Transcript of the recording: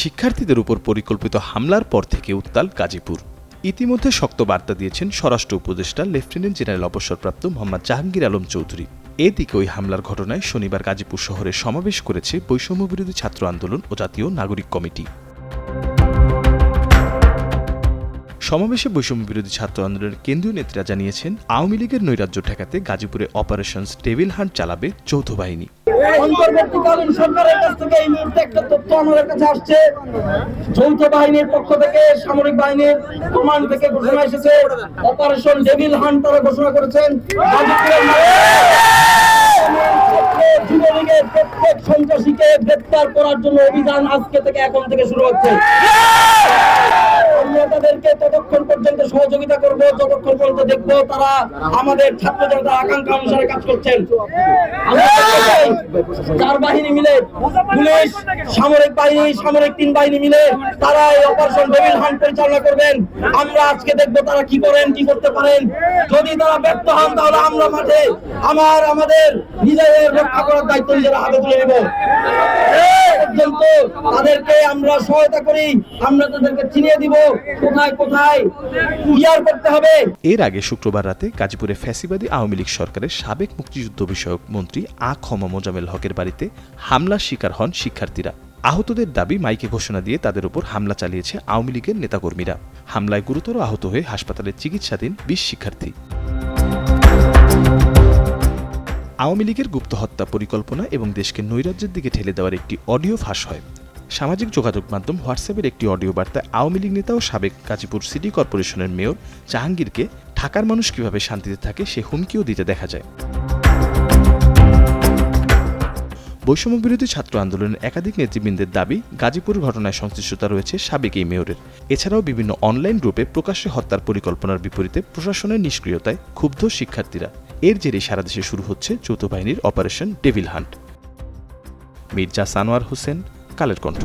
শিক্ষার্থীদের উপর পরিকল্পিত হামলার পর থেকে উত্তাল গাজীপুর। ইতিমধ্যে শক্ত বার্তা দিয়েছেন স্বরাষ্ট্র উপদেষ্টা লেফটেন্যান্ট জেনারেল অবসরপ্রাপ্ত মোহাম্মদ জাহাঙ্গীর আলম চৌধুরী। এদিকে ওই হামলার ঘটনায় শনিবার গাজীপুর শহরে সমাবেশ করেছে বৈষম্যবিরোধী ছাত্র আন্দোলন ও জাতীয় নাগরিক কমিটি। সমাবেশে বৈষম্যবিরোধী ছাত্র আন্দোলনের কেন্দ্রীয় নেতারা জানিয়েছেন, আওয়ামী লীগের নৈরাজ্য ঠেকাতে গাজীপুরে অপারেশন ডেভিল হান্ট চালাবে যৌথ বাহিনী। অন্তর্বর্তীকালীন সরকারের কাছ থেকে এই মুহূর্তে একটা তথ্য আমাদের কাছে আসছে। যৌথ বাহিনীর পক্ষ থেকে, সামরিক বাহিনীর কমান্ড থেকে ঘোষণা এসেছে, অপারেশন ডেভিল হান্ট তারা ঘোষণা করেছেন। যুবলীগের প্রত্যেক সন্ত্রাসীকে গ্রেপ্তার করার জন্য অভিযান আজকে থেকে, এখন থেকে শুরু হচ্ছে। আমরা তাদেরকে ততক্ষণ পর্যন্ত সহযোগিতা করব যতক্ষণ পর্যন্ত দেখবো তারা আমাদের ছাত্র জনতার আকাঙ্ক্ষা অনুসারে কাজ করছেন। চার বাহিনী মিলে, পুলিশ, সামরিক বাহিনী, সামরিক 3 বাহিনী মিলে তারা এই অপারেশন ডেভিল হান্ট পরিচালনা করবেন। আমরা আজকে দেখবো তারা কি করেন, কি করতে পারেন। যদি তারা ব্যর্থ হন তাহলে আমরা মাঠে আমাদের নিজেদের রক্ষা করার দায়িত্ব নিজেরা হাতে তুলে নেব। পর্যন্ত তাদেরকে আমরা সহায়তা করি, আমরা তাদেরকে চিনিয়ে দিব কোথায় কোথায় ক্লিয়ার করতে হবে। এর আগে শুক্রবার রাতে গাজীপুরে ফ্যাসিবাদী আওয়ামী লীগ সরকারের সাবেক মুক্তিযুদ্ধ বিষয়ক মন্ত্রী মোজামেল হকের বাড়িতে হামলার শিকার হন শিক্ষার্থীরা। আহতদের দাবি, মাইকে ঘোষণা দিয়ে তাদের উপর হামলা চালিয়েছে আওয়ামী লীগের নেতাকর্মীরা। হামলায় গুরুতর আহত হয়ে হাসপাতালে চিকিৎসাধীন 20 শিক্ষার্থী। আওয়ামী লীগের গুপ্ত হত্যা পরিকল্পনা এবং দেশকে নৈরাজ্যের দিকে ঠেলে দেওয়ার একটি অডিও ফাঁস হয়। সামাজিক যোগাযোগ মাধ্যম হোয়াটসঅ্যাপের একটি অডিও বার্তায় আওয়ামী লীগ নেতা ও সাবেক গাজীপুর সিটি কর্পোরেশনের মেয়র জাহাঙ্গীরকে ঢাকার মানুষ কিভাবে শান্তিতে থাকে সে হুমকিও দিতে দেখা যায়। বৈষম্যবিরোধী ছাত্র আন্দোলনের একাধিক নেতৃবৃন্দের দাবি, গাজীপুর ঘটনায় সংশ্লিষ্টতা রয়েছে সাবেক এই মেয়রের। এছাড়াও বিভিন্ন অনলাইন গ্রুপে প্রকাশ্যে হত্যার পরিকল্পনার বিপরীতে প্রশাসনের নিষ্ক্রিয়তায় ক্ষুব্ধ শিক্ষার্থীরা। এর জেরে সারা দেশে শুরু হচ্ছে যৌথ বাহিনীর operation devil hunt. Mirza Sanowar Hossain, Kaler Kantho.